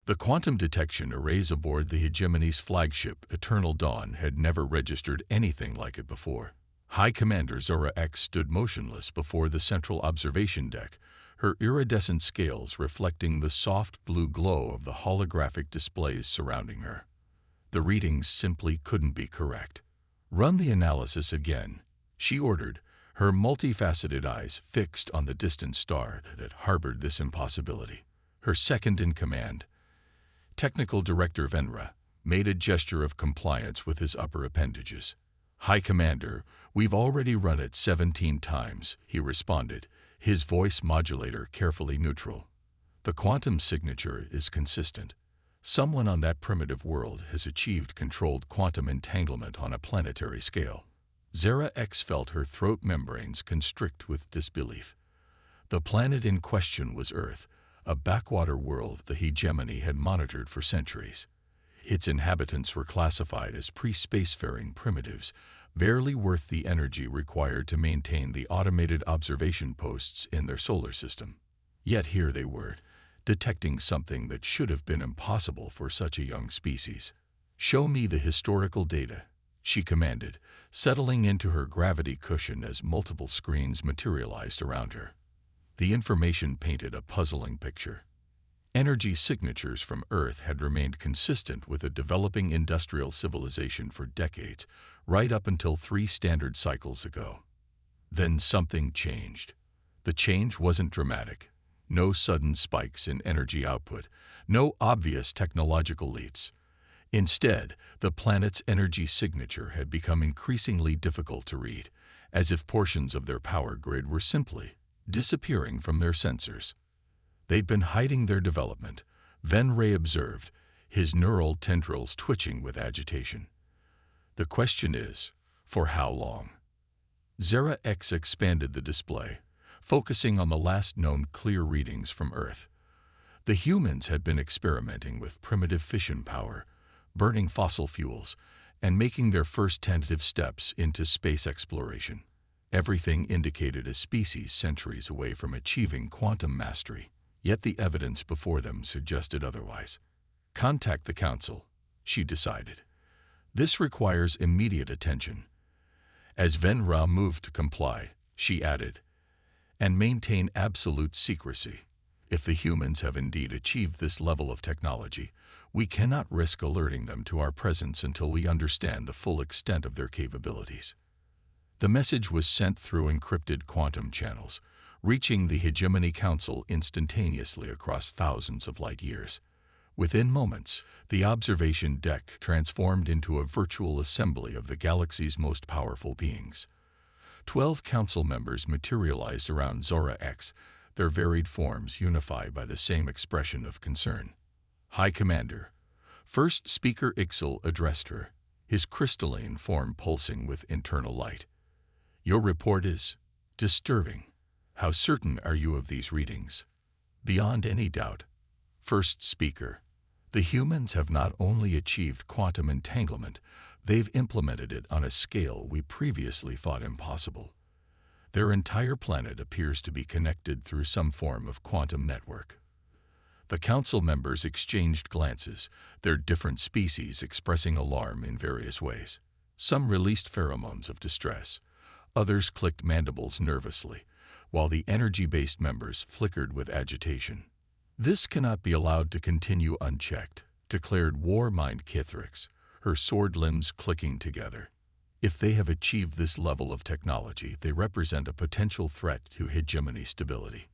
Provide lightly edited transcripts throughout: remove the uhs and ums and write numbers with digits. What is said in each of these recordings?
The quantum detection arrays aboard the Hegemony's flagship, Eternal Dawn, had never registered anything like it before. High Commander Zora X stood motionless before the central observation deck, her iridescent scales reflecting the soft blue glow of the holographic displays surrounding her. The readings simply couldn't be correct. "Run the analysis again," she ordered, her multifaceted eyes fixed on the distant star that harbored this impossibility. Her second-in-command, Technical Director Venra, made a gesture of compliance with his upper appendages. "High Commander, we've already run it 17 times, he responded, his voice modulator carefully neutral. "The quantum signature is consistent. Someone on that primitive world has achieved controlled quantum entanglement on a planetary scale." Zara X felt her throat membranes constrict with disbelief. The planet in question was Earth, a backwater world the Hegemony had monitored for centuries. Its inhabitants were classified as pre-spacefaring primitives, barely worth the energy required to maintain the automated observation posts in their solar system. Yet here they were, detecting something that should have been impossible for such a young species. "Show me the historical data," she commanded, settling into her gravity cushion as multiple screens materialized around her. The information painted a puzzling picture. Energy signatures from Earth had remained consistent with a developing industrial civilization for decades, right up until 3 standard cycles ago. Then something changed. The change wasn't dramatic. No sudden spikes in energy output, no obvious technological leaps. Instead, the planet's energy signature had become increasingly difficult to read, as if portions of their power grid were simply disappearing from their sensors. They'd been hiding their development, Venray observed, his neural tendrils twitching with agitation. "The question is, for how long?" Zara X expanded the display, focusing on the last known clear readings from Earth. The humans had been experimenting with primitive fission power, burning fossil fuels, and making their first tentative steps into space exploration. Everything indicated a species centuries away from achieving quantum mastery, yet the evidence before them suggested otherwise. "Contact the Council," she decided. "This requires immediate attention." As Venra moved to comply, she added, "And maintain absolute secrecy. If the humans have indeed achieved this level of technology, we cannot risk alerting them to our presence until we understand the full extent of their capabilities." The message was sent through encrypted quantum channels, reaching the Hegemony Council instantaneously across thousands of light years. Within moments, the observation deck transformed into a virtual assembly of the galaxy's most powerful beings. 12 council members materialized around Zora X, their varied forms unified by the same expression of concern. "High Commander," First Speaker Ixel addressed her, his crystalline form pulsing with internal light. "Your report is disturbing. How certain are you of these readings?" "Beyond any doubt." First Speaker, "The humans have not only achieved quantum entanglement, they've implemented it on a scale we previously thought impossible. Their entire planet appears to be connected through some form of quantum network." The council members exchanged glances, their different species expressing alarm in various ways. Some released pheromones of distress. Others clicked mandibles nervously, while the energy-based members flickered with agitation. "This cannot be allowed to continue unchecked," declared War Mind Kithrix, her sword limbs clicking together. "If they have achieved this level of technology, they represent a potential threat to hegemony stability."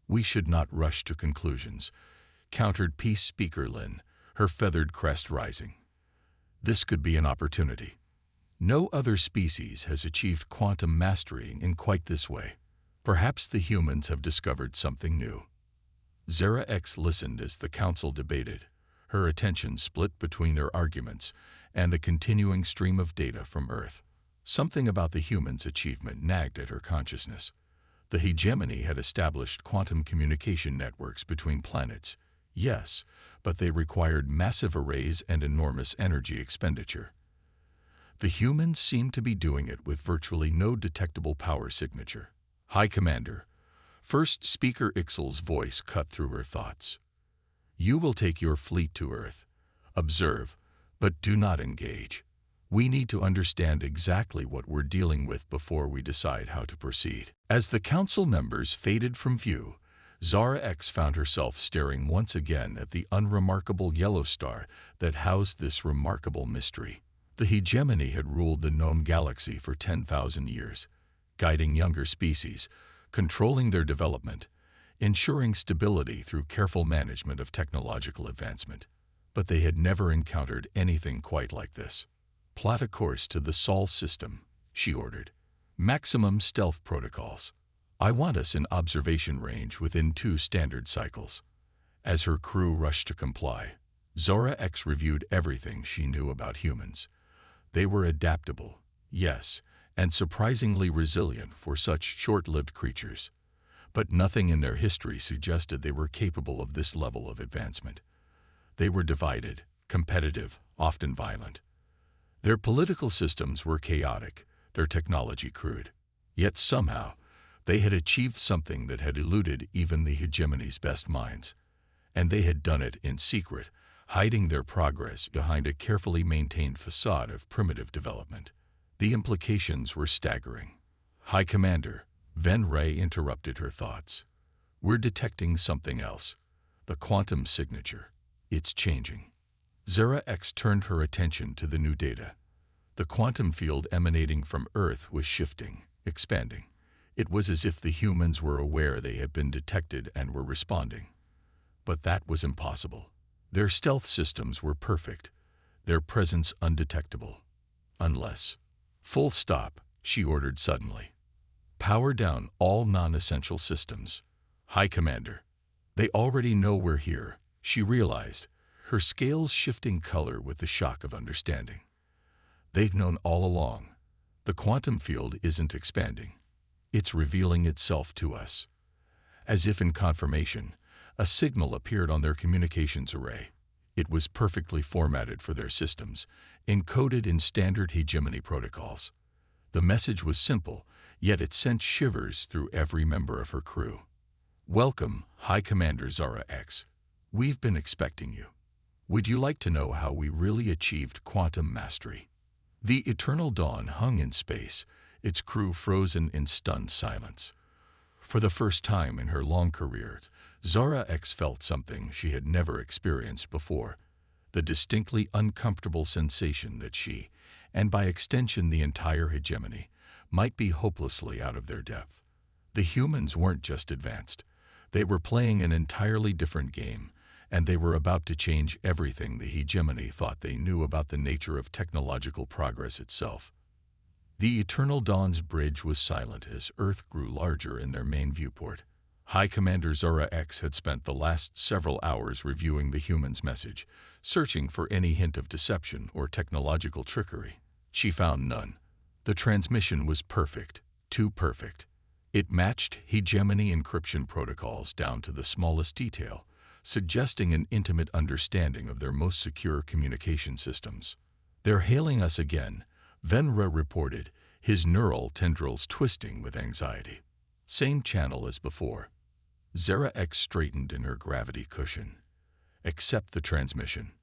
"We should not rush to conclusions," countered Peace Speaker Lin, her feathered crest rising. "This could be an opportunity. No other species has achieved quantum mastery in quite this way. Perhaps the humans have discovered something new." Zara X listened as the council debated, her attention split between their arguments and the continuing stream of data from Earth. Something about the humans' achievement nagged at her consciousness. The Hegemony had established quantum communication networks between planets, yes, but they required massive arrays and enormous energy expenditure. The humans seemed to be doing it with virtually no detectable power signature. "High Commander," First Speaker Ixel's voice cut through her thoughts. You will take your fleet to Earth. Observe, but do not engage. We need to understand exactly what we're dealing with before we decide how to proceed." As the council members faded from view, Zara X found herself staring once again at the unremarkable yellow star that housed this remarkable mystery. The hegemony had ruled the known galaxy for 10,000 years, guiding younger species, controlling their development, ensuring stability through careful management of technological advancement. But they had never encountered anything quite like this. "Plot a course to the Sol system," she ordered. "Maximum stealth protocols. I want us in observation range within 2 standard cycles." As her crew rushed to comply, Zora X reviewed everything she knew about humans. They were adaptable, yes, and surprisingly resilient for such short-lived creatures. But nothing in their history suggested they were capable of this level of advancement. They were divided, competitive, often violent. Their political systems were chaotic, their technology crude. Yet somehow, they had achieved something that had eluded even the hegemony's best minds. And they had done it in secret, hiding their progress behind a carefully maintained facade of primitive development. The implications were staggering. "High Commander," Ven Ray interrupted her thoughts. "We're detecting something else. The quantum signature. It's changing." Zara X turned her attention to the new data. The quantum field emanating from Earth was shifting, expanding. It was as if the humans were aware they had been detected and were responding. But that was impossible. Their stealth systems were perfect, their presence undetectable. Unless... "Full stop," she ordered suddenly. "Power down all non-essential systems." "High Commander." "They already know we're here," she realized, her scales shifting color with the shock of understanding. "They've known all along. The quantum field isn't expanding. It's revealing itself to us." As if in confirmation, a signal appeared on their communications array. It was perfectly formatted for their systems, encoded in standard hegemony protocols. The message was simple, yet it sent shivers through every member of her crew. "Welcome, High Commander Zara X. We've been expecting you. Would you like to know how we really achieved quantum mastery?" The Eternal Dawn hung in space, its crew frozen in stunned silence. For the first time in her long career, Zara X felt something she had never experienced before, the distinctly uncomfortable sensation that she, and by extension the entire hegemony, might be hopelessly out of their depth. The humans weren't just advanced. They were playing an entirely different game, and they were about to change everything the hegemony thought they knew about the nature of technological progress itself. The Eternal Dawn's bridge was silent as Earth grew larger in their main viewport. High Commander Zora X had spent the last several hours reviewing the human's message, searching for any hint of deception or technological trickery. She found none. The transmission was perfect, too perfect. It matched hegemony encryption protocols down to the smallest detail, suggesting an intimate understanding of their most secure communication systems. "They're hailing us again," Venra reported, his neural tendrils twisting with anxiety. "Same channel as before." Zara X straightened in her gravity cushion. "Accept the transmission."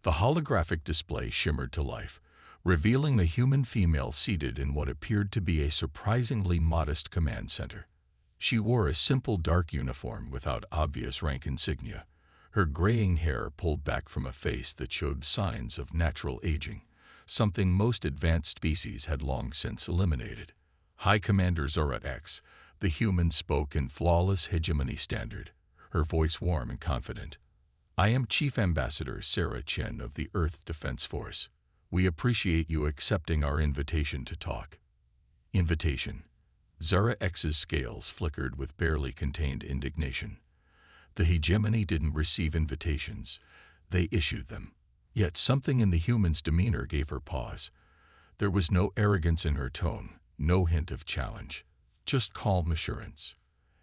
The holographic display shimmered to life, revealing a human female seated in what appeared to be a surprisingly modest command center. She wore a simple dark uniform without obvious rank insignia, her graying hair pulled back from a face that showed signs of natural aging, something most advanced species had long since eliminated. "High Commander Zora X," the human spoke in flawless hegemony standard, her voice warm and confident. "I am Chief Ambassador Sarah Chen of the Earth Defense Force. We appreciate you accepting our invitation to talk." Invitation. Zara X's scales flickered with barely contained indignation. The hegemony didn't receive invitations. They issued them. Yet something in the human's demeanor gave her pause. There was no arrogance in her tone, no hint of challenge, just calm assurance.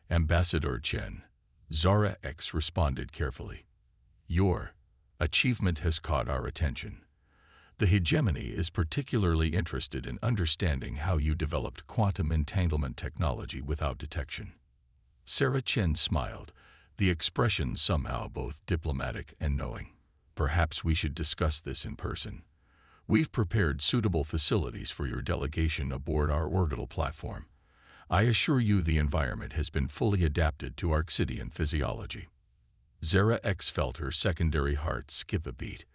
"Ambassador Chen," Zara X responded carefully. "Your achievement has caught our attention. The hegemony is particularly interested in understanding how you developed quantum entanglement technology without detection." Sarah Chen smiled, the expression somehow both diplomatic and knowing. Perhaps we should discuss this in person. We've prepared suitable facilities for your delegation aboard our orbital platform. I assure you the environment has been fully adapted to Arctidian physiology. Zara X felt her secondary heart skip a beat.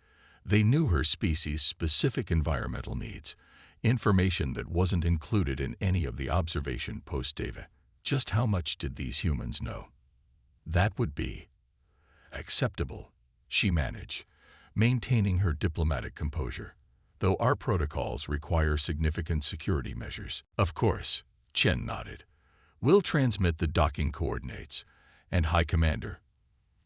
They knew her species' specific environmental needs, information that wasn't included in any of the observation post data. Just how much did these humans know? That would be acceptable, she managed, maintaining her diplomatic composure, though our protocols require significant security measures. Of course, Chen nodded. We'll transmit the docking coordinates. And High Commander,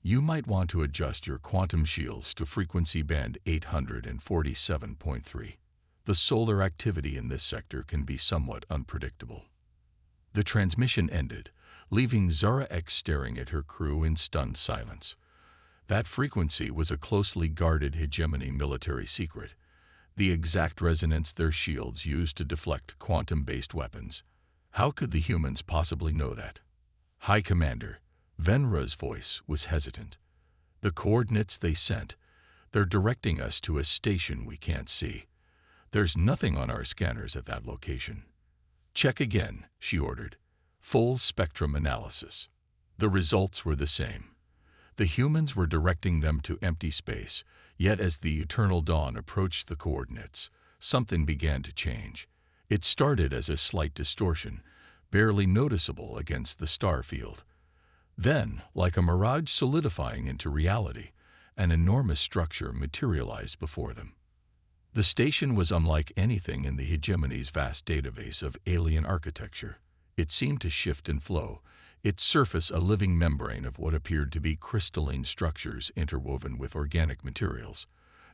you might want to adjust your quantum shields to frequency band 847.3. The solar activity in this sector can be somewhat unpredictable. The transmission ended, leaving Zara X staring at her crew in stunned silence. That frequency was a closely guarded hegemony military secret, the exact resonance their shields used to deflect quantum-based weapons. How could the humans possibly know that? High Commander, Venra's voice was hesitant. The coordinates they sent, they're directing us to a station we can't see. There's nothing on our scanners at that location. Check again, she ordered. Full spectrum analysis. The results were the same. The humans were directing them to empty space, yet as the eternal dawn approached the coordinates, something began to change. It started as a slight distortion, barely noticeable against the star field. Then, like a mirage solidifying into reality, an enormous structure materialized before them. The station was unlike anything in the hegemony's vast database of alien architecture. It seemed to shift and flow, its surface a living membrane of what appeared to be crystalline structures interwoven with organic materials.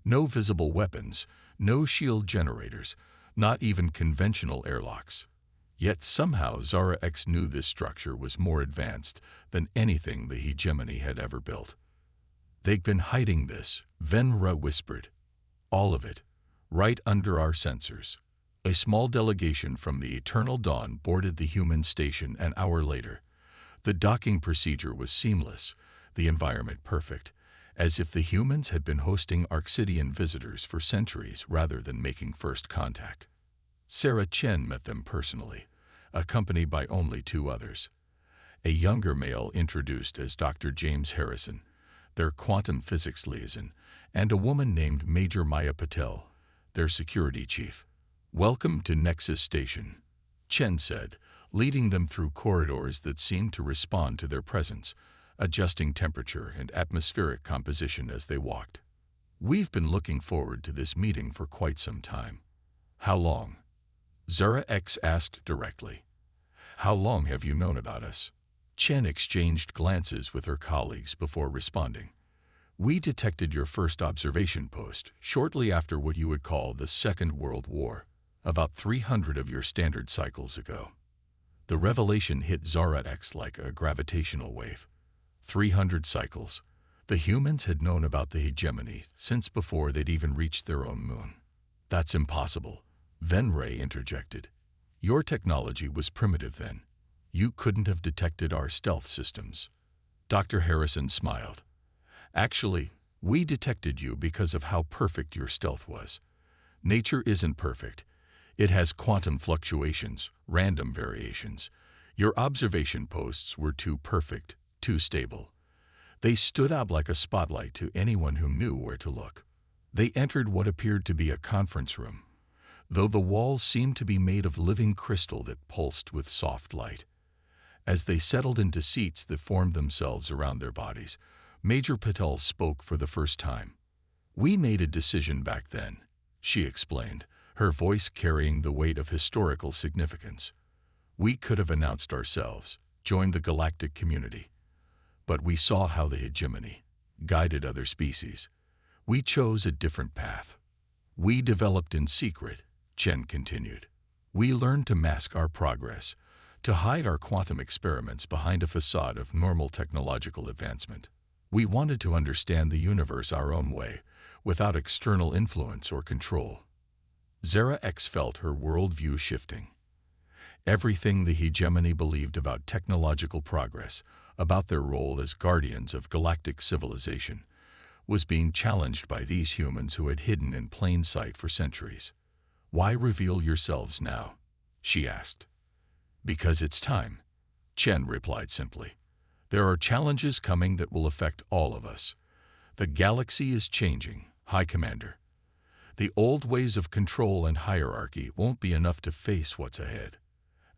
No visible weapons, no shield generators, not even conventional airlocks. Yet somehow Zara X knew this structure was more advanced than anything the hegemony had ever built. They've been hiding this, Venra whispered. All of it, right under our sensors. A small delegation from the Eternal Dawn boarded the human station an hour later. The docking procedure was seamless, the environment perfect, as if the humans had been hosting Arctidian visitors for centuries rather than making first contact. Sarah Chen met them personally, accompanied by only two others. A younger male introduced as Dr. James Harrison, their quantum physics liaison, and a woman named Major Maya Patel, their security chief. Welcome to Nexus Station, Chen said, leading them through corridors that seemed to respond to their presence, adjusting temperature and atmospheric composition as they walked. We've been looking forward to this meeting for quite some time. How long? Zara X asked directly. How long have you known about us? Chen exchanged glances with her colleagues before responding. We detected your first observation post shortly after what you would call the Second World War, about 300 of your standard cycles ago. The revelation hit Zara X like a gravitational wave. 300 cycles. The humans had known about the hegemony since before they'd even reached their own moon. That's impossible, Venray interjected. Your technology was primitive then. You couldn't have detected our stealth systems. Dr. Harrison smiled. Actually, we detected you because of how perfect your stealth was. Nature isn't perfect. It has quantum fluctuations, random variations. Your observation posts were too perfect, too stable. They stood out like a spotlight to anyone who knew where to look. They entered what appeared to be a conference room, though the walls seemed to be made of living crystal that pulsed with soft light. As they settled into seats that formed themselves around their bodies, Major Patel spoke for the first time. We made a decision back then, she explained, her voice carrying the weight of historical significance. We could have announced ourselves, joined the galactic community. But we saw how the hegemony guided other species. We chose a different path. We developed in secret, Chen continued. We learned to mask our progress, to hide our quantum experiments behind a facade of normal technological advancement. We wanted to understand the universe our own way, without external influence or control. Zara X felt her worldview shifting. Everything the hegemony believed about technological progress, about their role as guardians of galactic civilization, was being challenged by these humans who had hidden in plain sight for centuries. "Why reveal yourselves now?" she asked. "Because it's time," Chen replied simply. "There are challenges coming that will affect all of us. The galaxy is changing, High Commander. The old ways of control and hierarchy won't be enough to face what's ahead."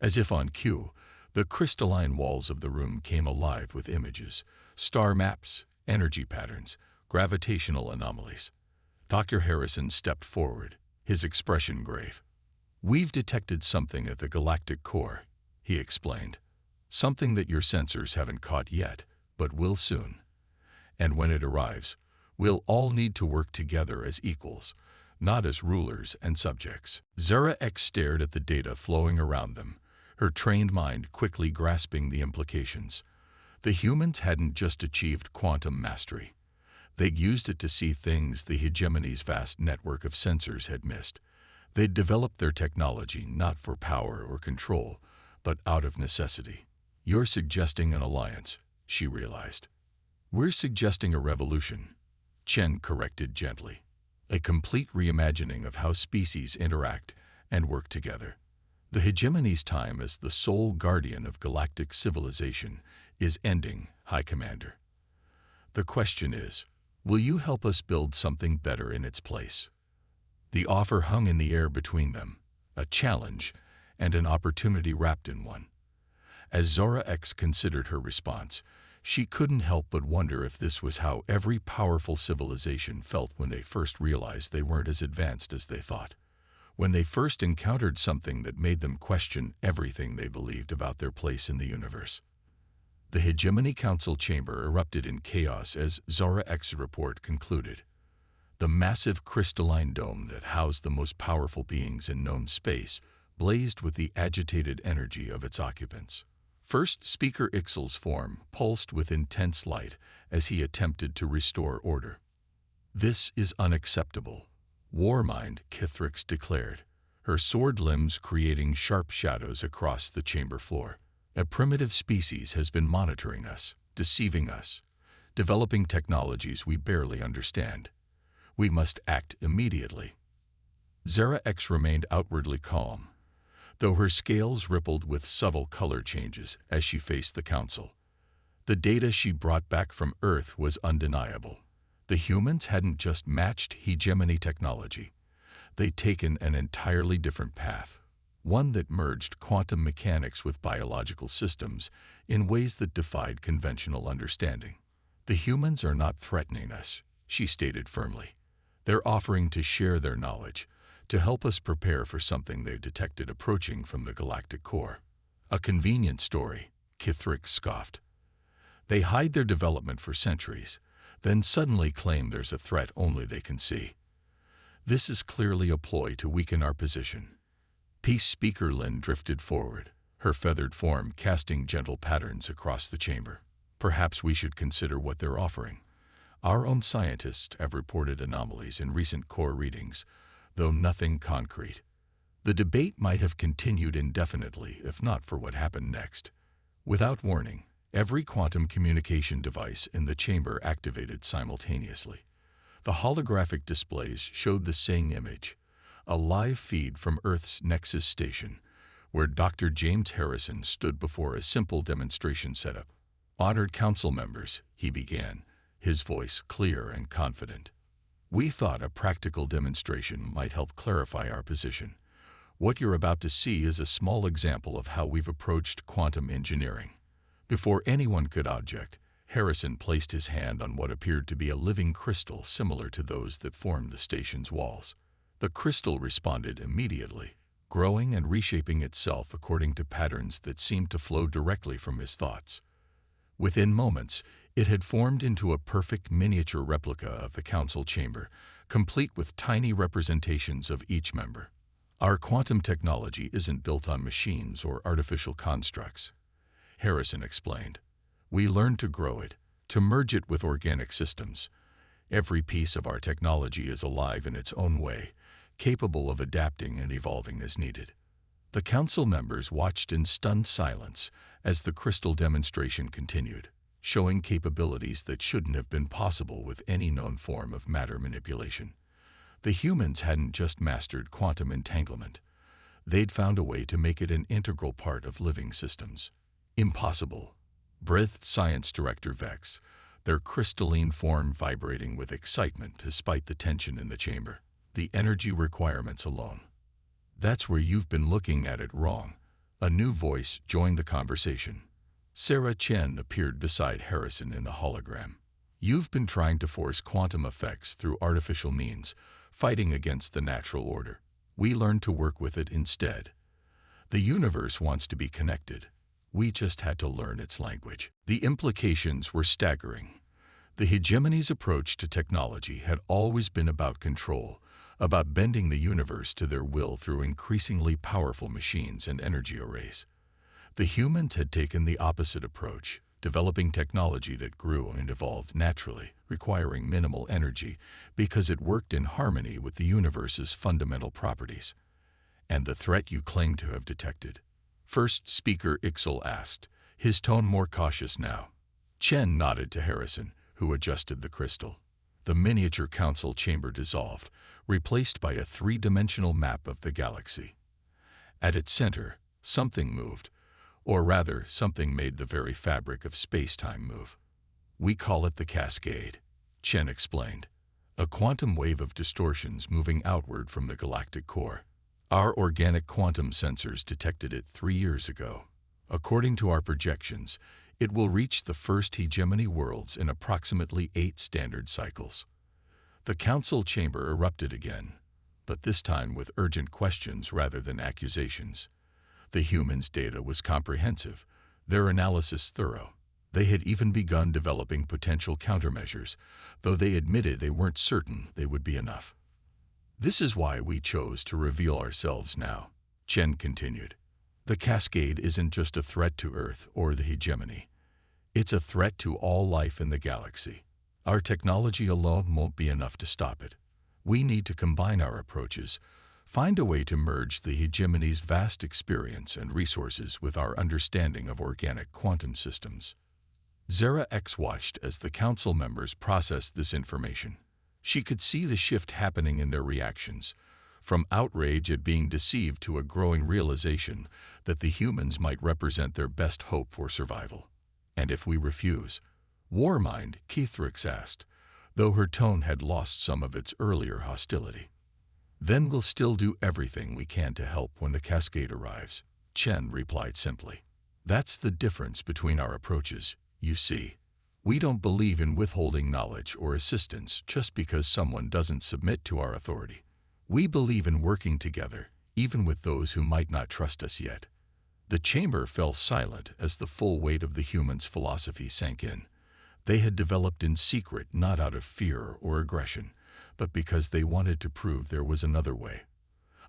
As if on cue, the crystalline walls of the room came alive with images, star maps, energy patterns, gravitational anomalies. Dr. Harrison stepped forward, his expression grave. "We've detected something at the galactic core," he explained. "Something that your sensors haven't caught yet, but will soon. And when it arrives, we'll all need to work together as equals, not as rulers and subjects." Zara X stared at the data flowing around them, her trained mind quickly grasping the implications. The humans hadn't just achieved quantum mastery. They'd used it to see things the hegemony's vast network of sensors had missed. They'd developed their technology not for power or control, but out of necessity. "You're suggesting an alliance," she realized. "We're suggesting a revolution," Chen corrected gently. "A complete reimagining of how species interact and work together. The hegemony's time as the sole guardian of galactic civilization is ending, High Commander. The question is, will you help us build something better in its place?" The offer hung in the air between them, a challenge and an opportunity wrapped in one. As Zora X considered her response, she couldn't help but wonder if this was how every powerful civilization felt when they first realized they weren't as advanced as they thought, when they first encountered something that made them question everything they believed about their place in the universe. The Hegemony Council chamber erupted in chaos as Zora X's report concluded. The massive crystalline dome that housed the most powerful beings in known space blazed with the agitated energy of its occupants. First Speaker Ixel's form pulsed with intense light as he attempted to restore order. "This is unacceptable," Warmind Kithrix declared, her sword limbs creating sharp shadows across the chamber floor. "A primitive species has been monitoring us, deceiving us, developing technologies we barely understand. We must act immediately." Zara X remained outwardly calm, though her scales rippled with subtle color changes as she faced the council. The data she brought back from Earth was undeniable. The humans hadn't just matched hegemony technology. They'd taken an entirely different path, one that merged quantum mechanics with biological systems in ways that defied conventional understanding. "The humans are not threatening us," she stated firmly. "They're offering to share their knowledge, to help us prepare for something they've detected approaching from the galactic core." "A convenient story," Kithrix scoffed. "They hide their development for centuries, then suddenly claim there's a threat only they can see. This is clearly a ploy to weaken our position." Peace Speaker Lin drifted forward, her feathered form casting gentle patterns across the chamber. "Perhaps we should consider what they're offering. Our own scientists have reported anomalies in recent core readings, though nothing concrete." The debate might have continued indefinitely if not for what happened next. Without warning, every quantum communication device in the chamber activated simultaneously. The holographic displays showed the same image, a live feed from Earth's Nexus station, where Dr. James Harrison stood before a simple demonstration setup. "Honored council members," he began, his voice clear and confident. "We thought a practical demonstration might help clarify our position. What you're about to see is a small example of how we've approached quantum engineering." Before anyone could object, Harrison placed his hand on what appeared to be a living crystal similar to those that formed the station's walls. The crystal responded immediately, growing and reshaping itself according to patterns that seemed to flow directly from his thoughts. Within moments, it had formed into a perfect miniature replica of the council chamber, complete with tiny representations of each member. "Our quantum technology isn't built on machines or artificial constructs," Harrison explained. "We learned to grow it, to merge it with organic systems. Every piece of our technology is alive in its own way, capable of adapting and evolving as needed." The council members watched in stunned silence as the crystal demonstration continued, showing capabilities that shouldn't have been possible with any known form of matter manipulation. The humans hadn't just mastered quantum entanglement. They'd found a way to make it an integral part of living systems. Impossible, breathed Science Director Vex, their crystalline form vibrating with excitement despite the tension in the chamber. The energy requirements alone. That's where you've been looking at it wrong. A new voice joined the conversation. Sarah Chen appeared beside Harrison in the hologram. You've been trying to force quantum effects through artificial means, fighting against the natural order. We learned to work with it instead. The universe wants to be connected. We just had to learn its language. The implications were staggering. The hegemony's approach to technology had always been about control, about bending the universe to their will through increasingly powerful machines and energy arrays. The humans had taken the opposite approach, developing technology that grew and evolved naturally, requiring minimal energy because it worked in harmony with the universe's fundamental properties. And the threat you claim to have detected? First speaker Ixel asked, his tone more cautious now. Chen nodded to Harrison, who adjusted the crystal. The miniature council chamber dissolved, replaced by a three-dimensional map of the galaxy. At its center, something moved, or rather, something made the very fabric of space-time move. We call it the cascade, Chen explained, a quantum wave of distortions moving outward from the galactic core. Our organic quantum sensors detected it 3 years ago. According to our projections, it will reach the first hegemony worlds in approximately 8 standard cycles. The council chamber erupted again, but this time with urgent questions rather than accusations. The humans' data was comprehensive, their analysis thorough. They had even begun developing potential countermeasures, though they admitted they weren't certain they would be enough. This is why we chose to reveal ourselves now, Chen continued. The cascade isn't just a threat to Earth or the hegemony. It's a threat to all life in the galaxy. Our technology alone won't be enough to stop it. We need to combine our approaches, find a way to merge the hegemony's vast experience and resources with our understanding of organic quantum systems. Zara X watched as the council members processed this information. She could see the shift happening in their reactions, from outrage at being deceived to a growing realization that the humans might represent their best hope for survival. And if we refuse? Warmind, Keithrix asked, though her tone had lost some of its earlier hostility. Then we'll still do everything we can to help when the cascade arrives, Chen replied simply. That's the difference between our approaches, you see. We don't believe in withholding knowledge or assistance just because someone doesn't submit to our authority. We believe in working together, even with those who might not trust us yet. The chamber fell silent as the full weight of the humans' philosophy sank in. They had developed in secret not out of fear or aggression, but because they wanted to prove there was another way.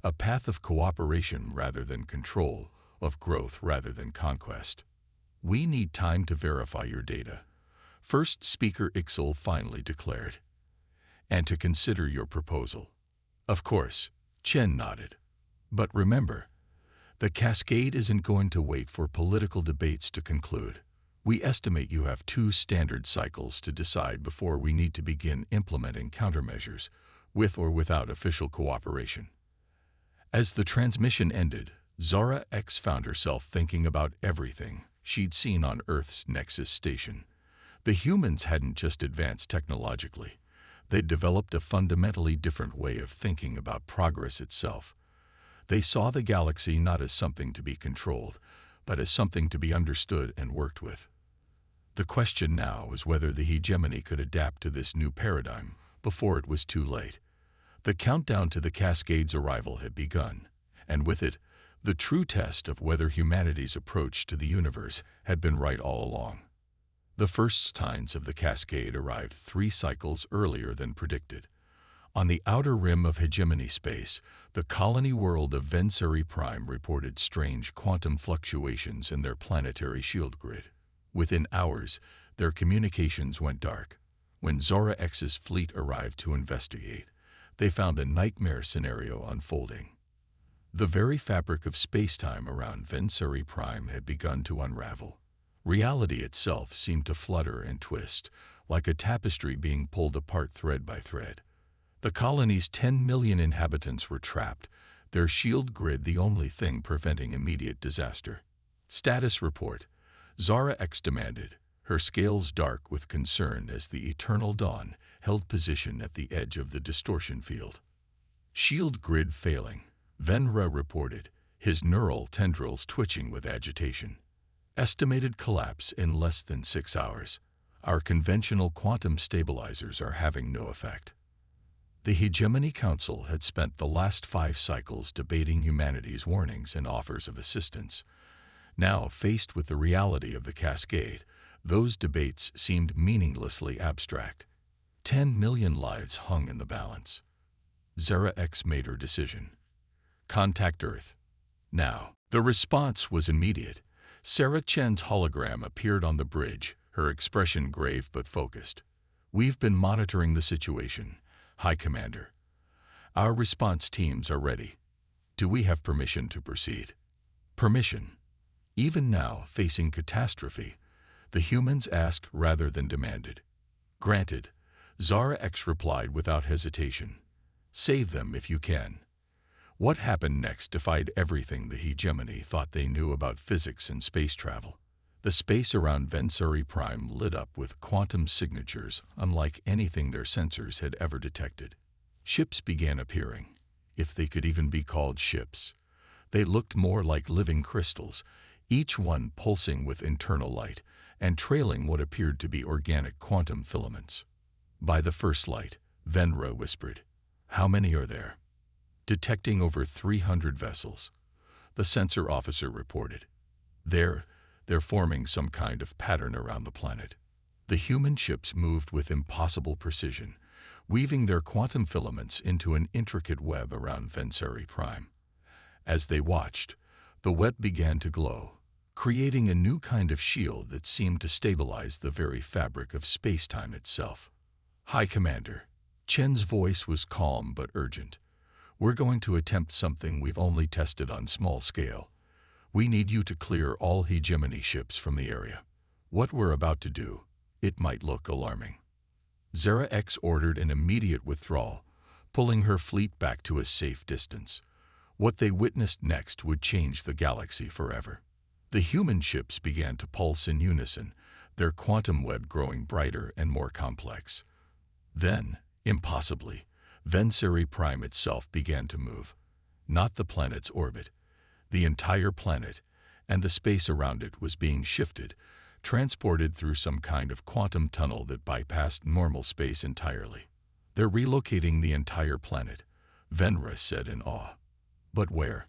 A path of cooperation rather than control, of growth rather than conquest. We need time to verify your data, First Speaker Ixel finally declared, and to consider your proposal. Of course, Chen nodded. But remember, the cascade isn't going to wait for political debates to conclude. We estimate you have 2 standard cycles to decide before we need to begin implementing countermeasures, with or without official cooperation. As the transmission ended, Zara X found herself thinking about everything she'd seen on Earth's Nexus station. The humans hadn't just advanced technologically. They'd developed a fundamentally different way of thinking about progress itself. They saw the galaxy not as something to be controlled, but as something to be understood and worked with. The question now was whether the hegemony could adapt to this new paradigm before it was too late. The countdown to the cascade's arrival had begun, and with it, the true test of whether humanity's approach to the universe had been right all along. The first signs of the cascade arrived 3 cycles earlier than predicted. On the outer rim of hegemony space, the colony world of Vensuri Prime reported strange quantum fluctuations in their planetary shield grid. Within hours, their communications went dark. When Zora X's fleet arrived to investigate, they found a nightmare scenario unfolding. The very fabric of space-time around Vensuri Prime had begun to unravel. Reality itself seemed to flutter and twist, like a tapestry being pulled apart thread by thread. The colony's 10 million inhabitants were trapped, their shield grid the only thing preventing immediate disaster. Status report, Zara X demanded, her scales dark with concern as the Eternal Dawn held position at the edge of the distortion field. Shield grid failing, Venra reported, his neural tendrils twitching with agitation. Estimated collapse in less than 6 hours. Our conventional quantum stabilizers are having no effect. The Hegemony Council had spent the last 5 cycles debating humanity's warnings and offers of assistance. Now, faced with the reality of the cascade, those debates seemed meaninglessly abstract. 10 million lives hung in the balance. Zara X made her decision. Contact Earth. Now. The response was immediate. Sarah Chen's hologram appeared on the bridge, her expression grave but focused. We've been monitoring the situation, High Commander. Our response teams are ready. Do we have permission to proceed? Permission. Even now, facing catastrophe, the humans asked rather than demanded. Granted, Zara X replied without hesitation. Save them if you can. What happened next defied everything the Hegemony thought they knew about physics and space travel. The space around Vensuri Prime lit up with quantum signatures unlike anything their sensors had ever detected. Ships began appearing, if they could even be called ships. They looked more like living crystals, each one pulsing with internal light and trailing what appeared to be organic quantum filaments. By the first light, Venra whispered, "How many are there?" Detecting over 300 vessels, the sensor officer reported. They're forming some kind of pattern around the planet. The human ships moved with impossible precision, weaving their quantum filaments into an intricate web around Vensuri Prime. As they watched, the web began to glow, creating a new kind of shield that seemed to stabilize the very fabric of space-time itself. High Commander. Chen's voice was calm but urgent. We're going to attempt something we've only tested on small scale. We need you to clear all Hegemony ships from the area. What we're about to do, it might look alarming. Zara X ordered an immediate withdrawal, pulling her fleet back to a safe distance. What they witnessed next would change the galaxy forever. The human ships began to pulse in unison, their quantum web growing brighter and more complex. Then, impossibly, Vensuri Prime itself began to move. Not the planet's orbit. The entire planet and the space around it was being shifted, transported through some kind of quantum tunnel that bypassed normal space entirely. They're relocating the entire planet, Venra said in awe. But where?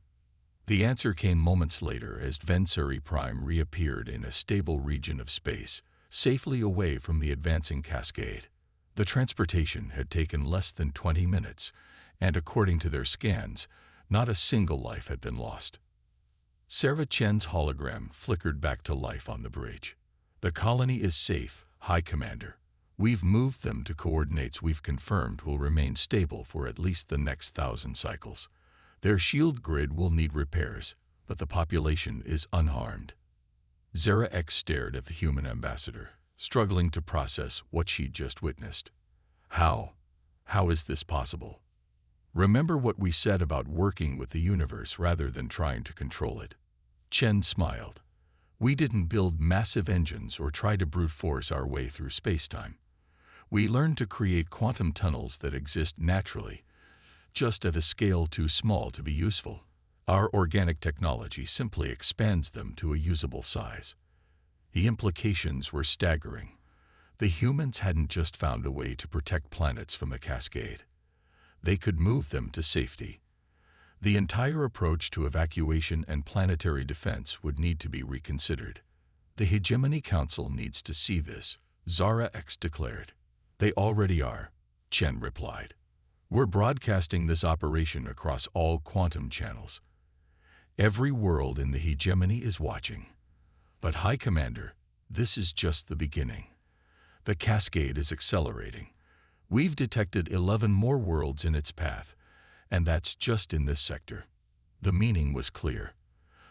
The answer came moments later as Vensuri Prime reappeared in a stable region of space, safely away from the advancing cascade. The transportation had taken less than 20 minutes, and according to their scans, not a single life had been lost. Sarah Chen's hologram flickered back to life on the bridge. The colony is safe, High Commander. We've moved them to coordinates we've confirmed will remain stable for at least the next 1,000 cycles. Their shield grid will need repairs, but the population is unharmed. Zara X stared at the human ambassador, struggling to process what she'd just witnessed. How? How is this possible? Remember what we said about working with the universe rather than trying to control it. Chen smiled. We didn't build massive engines or try to brute force our way through space-time. We learned to create quantum tunnels that exist naturally, just at a scale too small to be useful. Our organic technology simply expands them to a usable size. The implications were staggering. The humans hadn't just found a way to protect planets from the cascade. They could move them to safety. The entire approach to evacuation and planetary defense would need to be reconsidered. The Hegemony Council needs to see this, Zara X declared. They already are, Chen replied. We're broadcasting this operation across all quantum channels. Every world in the Hegemony is watching. But High Commander, this is just the beginning. The cascade is accelerating. We've detected 11 more worlds in its path, and that's just in this sector. The meaning was clear.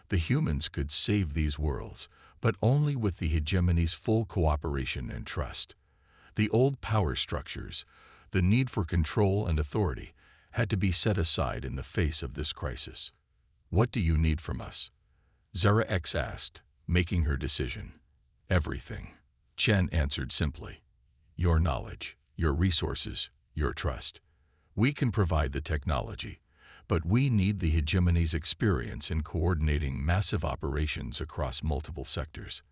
The humans could save these worlds, but only with the hegemony's full cooperation and trust. The old power structures, the need for control and authority, had to be set aside in the face of this crisis. "What do you need from us?" Zara X asked, making her decision. "Everything," Chen answered simply. "Your knowledge, your resources, your trust. We can provide the technology, but we need the hegemony's experience in coordinating massive operations across multiple sectors.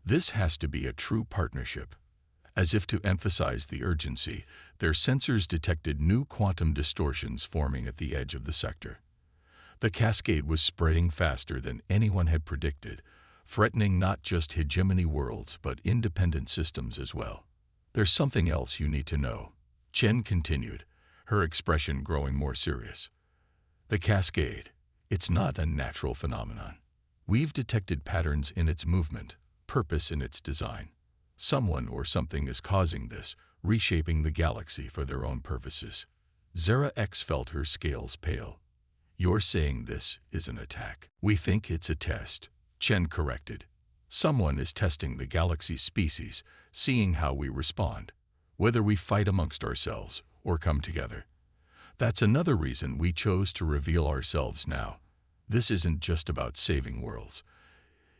This has to be a true partnership." As if to emphasize the urgency, their sensors detected new quantum distortions forming at the edge of the sector. The cascade was spreading faster than anyone had predicted, threatening not just hegemony worlds but independent systems as well. "There's something else you need to know," Chen continued, her expression growing more serious. "The cascade, it's not a natural phenomenon. We've detected patterns in its movement, purpose in its design. Someone or something is causing this, reshaping the galaxy for their own purposes." Zara X felt her scales pale. "You're saying this is an attack?" "We think it's a test," Chen corrected. "Someone is testing the galaxy's species, seeing how we respond, whether we fight amongst ourselves or come together. That's another reason we chose to reveal ourselves now. This isn't just about saving worlds.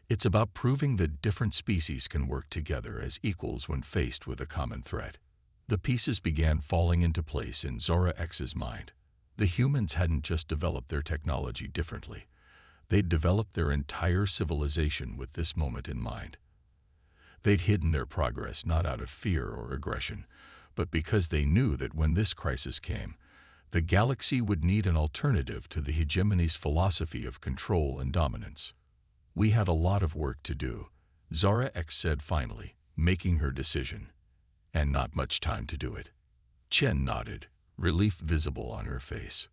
It's about proving that different species can work together as equals when faced with a common threat." The pieces began falling into place in Zora X's mind. The humans hadn't just developed their technology differently. They'd developed their entire civilization with this moment in mind. They'd hidden their progress not out of fear or aggression, but because they knew that when this crisis came, the galaxy would need an alternative to the hegemony's philosophy of control and dominance. "We had a lot of work to do," Zara X said finally, making her decision. "And not much time to do it." Chen nodded, relief visible on her face.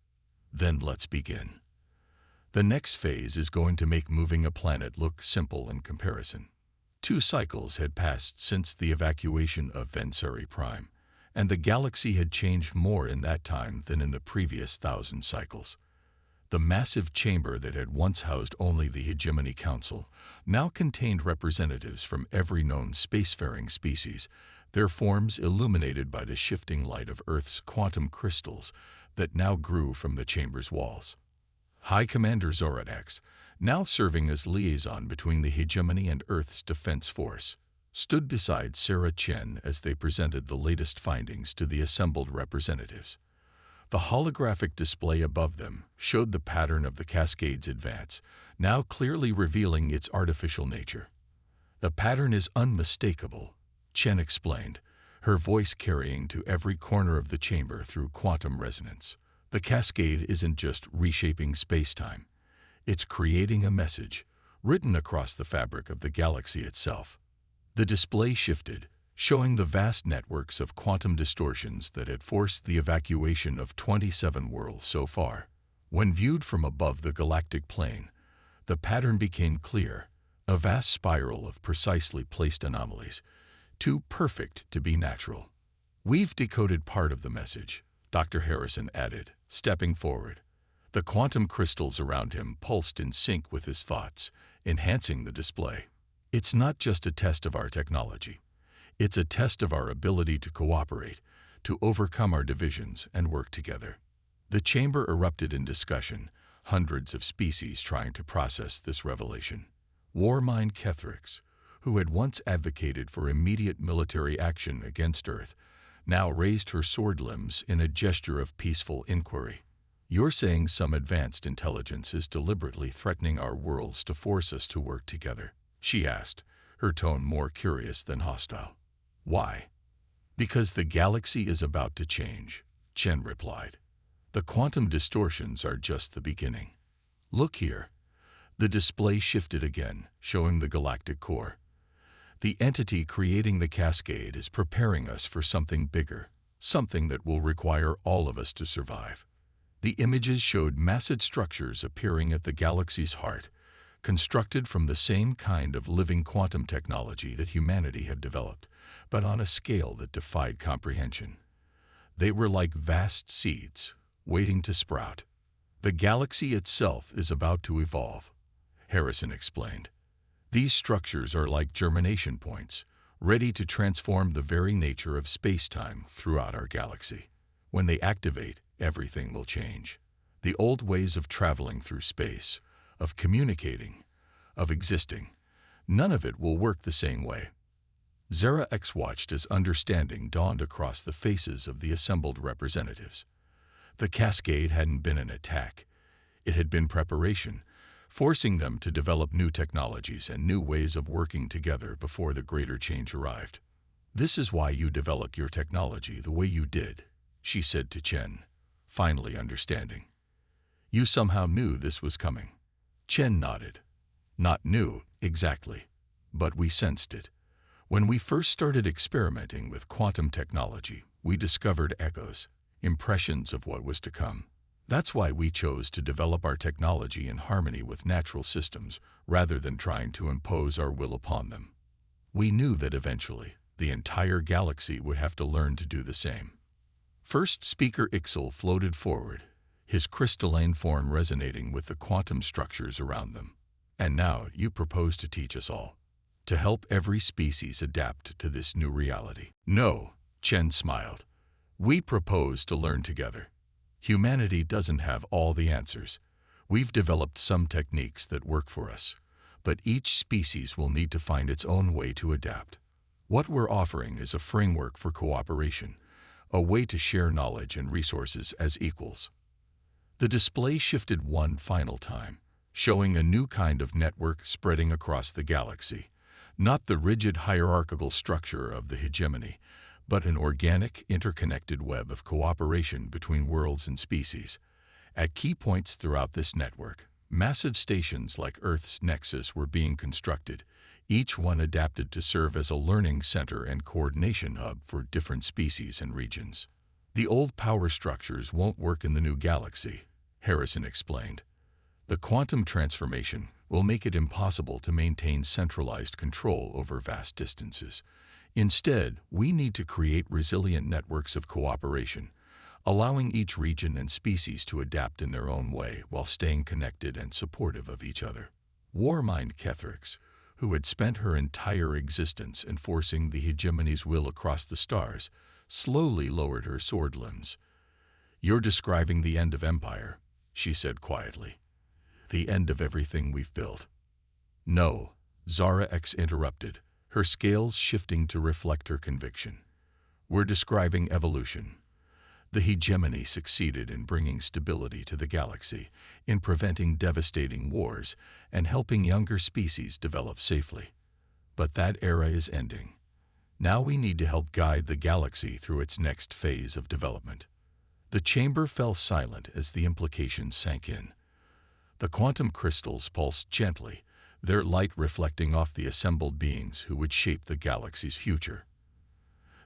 "Then let's begin. The next phase is going to make moving a planet look simple in comparison." 2 cycles had passed since the evacuation of Venseri Prime, and the galaxy had changed more in that time than in the previous 1,000 cycles. The massive chamber that had once housed only the Hegemony Council now contained representatives from every known spacefaring species, their forms illuminated by the shifting light of Earth's quantum crystals that now grew from the chamber's walls. High Commander Zora X, now serving as liaison between the Hegemony and Earth's Defense Force, stood beside Sarah Chen as they presented the latest findings to the assembled representatives. The holographic display above them showed the pattern of the cascade's advance, now clearly revealing its artificial nature. "The pattern is unmistakable," Chen explained, her voice carrying to every corner of the chamber through quantum resonance. "The cascade isn't just reshaping space-time. It's creating a message, written across the fabric of the galaxy itself." The display shifted, showing the vast networks of quantum distortions that had forced the evacuation of 27 worlds so far. When viewed from above the galactic plane, the pattern became clear, a vast spiral of precisely placed anomalies, too perfect to be natural. "We've decoded part of the message," Dr. Harrison added, stepping forward. The quantum crystals around him pulsed in sync with his thoughts, enhancing the display. "It's not just a test of our technology. It's a test of our ability to cooperate, to overcome our divisions and work together." The chamber erupted in discussion, hundreds of species trying to process this revelation. Warmind Kethrix, who had once advocated for immediate military action against Earth, now raised her sword limbs in a gesture of peaceful inquiry. "You're saying some advanced intelligence is deliberately threatening our worlds to force us to work together?" she asked, her tone more curious than hostile. "Why?" "Because the galaxy is about to change," Chen replied. "The quantum distortions are just the beginning. Look here." The display shifted again, showing the galactic core. "The entity creating the cascade is preparing us for something bigger, something that will require all of us to survive." The images showed massive structures appearing at the galaxy's heart, constructed from the same kind of living quantum technology that humanity had developed, but on a scale that defied comprehension. They were like vast seeds, waiting to sprout. The galaxy itself is about to evolve, Harrison explained. These structures are like germination points, ready to transform the very nature of space-time throughout our galaxy. When they activate, everything will change. The old ways of traveling through space, of communicating, of existing, none of it will work the same way. Zara X watched as understanding dawned across the faces of the assembled representatives. The cascade hadn't been an attack. It had been preparation, forcing them to develop new technologies and new ways of working together before the greater change arrived. "This is why you developed your technology the way you did," she said to Chen, finally understanding. "You somehow knew this was coming." Chen nodded. "Not new, exactly, but we sensed it. When we first started experimenting with quantum technology, we discovered echoes, impressions of what was to come. That's why we chose to develop our technology in harmony with natural systems rather than trying to impose our will upon them. We knew that eventually, the entire galaxy would have to learn to do the same." First Speaker Ixel floated forward, his crystalline form resonating with the quantum structures around them. "And now you propose to teach us all, to help every species adapt to this new reality." "No," Chen smiled. "We propose to learn together. Humanity doesn't have all the answers. We've developed some techniques that work for us, but each species will need to find its own way to adapt. What we're offering is a framework for cooperation, a way to share knowledge and resources as equals." The display shifted one final time, showing a new kind of network spreading across the galaxy, not the rigid hierarchical structure of the hegemony, but an organic, interconnected web of cooperation between worlds and species. At key points throughout this network, massive stations like Earth's Nexus were being constructed, each one adapted to serve as a learning center and coordination hub for different species and regions. "The old power structures won't work in the new galaxy," Harrison explained. "The quantum transformation will make it impossible to maintain centralized control over vast distances. Instead, we need to create resilient networks of cooperation, allowing each region and species to adapt in their own way while staying connected and supportive of each other." Warmind Kethrix, who had spent her entire existence enforcing the hegemony's will across the stars, slowly lowered her sword limbs. "You're describing the end of Empire," she said quietly. "The end of everything we've built." "No," Zara X interrupted, her scales shifting to reflect her conviction. "We're describing evolution. The hegemony succeeded in bringing stability to the galaxy, in preventing devastating wars, and helping younger species develop safely. But that era is ending. Now we need to help guide the galaxy through its next phase of development." The chamber fell silent as the implications sank in. The quantum crystals pulsed gently, their light reflecting off the assembled beings who would shape the galaxy's future.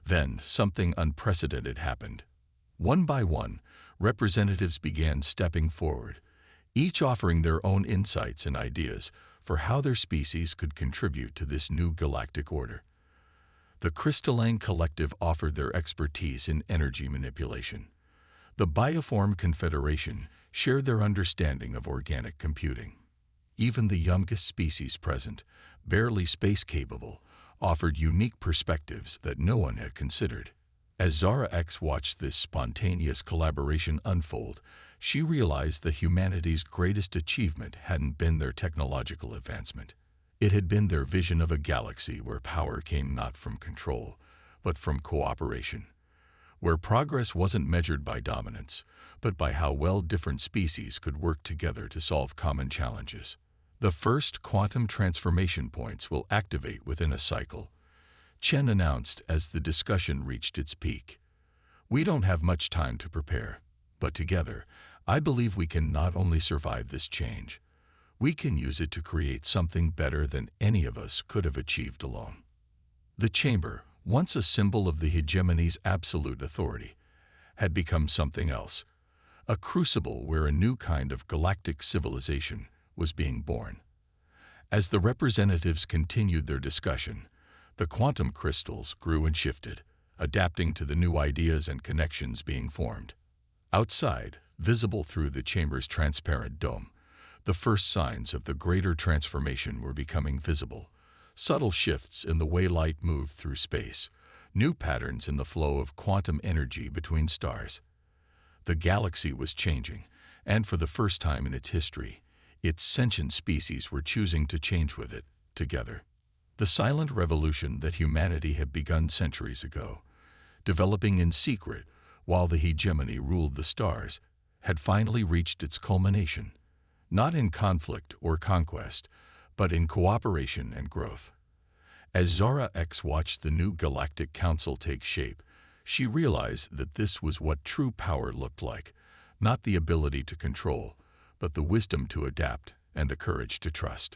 Then something unprecedented happened. One by one, representatives began stepping forward, each offering their own insights and ideas for how their species could contribute to this new galactic order. The Crystalline Collective offered their expertise in energy manipulation. The Bioform Confederation shared their understanding of organic computing. Even the youngest species present, barely space-capable, offered unique perspectives that no one had considered. As Zara X watched this spontaneous collaboration unfold, she realized that humanity's greatest achievement hadn't been their technological advancement. It had been their vision of a galaxy where power came not from control, but from cooperation, where progress wasn't measured by dominance, but by how well different species could work together to solve common challenges. The first quantum transformation points will activate within a cycle, Chen announced as the discussion reached its peak. "We don't have much time to prepare, but together, I believe we can not only survive this change, we can use it to create something better than any of us could have achieved alone." The chamber, once a symbol of the hegemony's absolute authority, had become something else, a crucible where a new kind of galactic civilization was being born. As the representatives continued their discussion, the quantum crystals grew and shifted, adapting to the new ideas and connections being formed. Outside, visible through the chamber's transparent dome. The first signs of the greater transformation were becoming visible. Subtle shifts in the way light moved through space, new patterns in the flow of quantum energy between stars. The galaxy was changing, and for the first time in its history, its sentient species were choosing to change with it, together. The silent revolution that humanity had begun centuries ago, developing in secret while the hegemony ruled the stars, had finally reached its culmination, not in conflict or conquest, but in cooperation and growth. As Zara X watched the new Galactic Council take shape, she realized that this was what true power looked like, not the ability to control, but the wisdom to adapt and the courage to trust.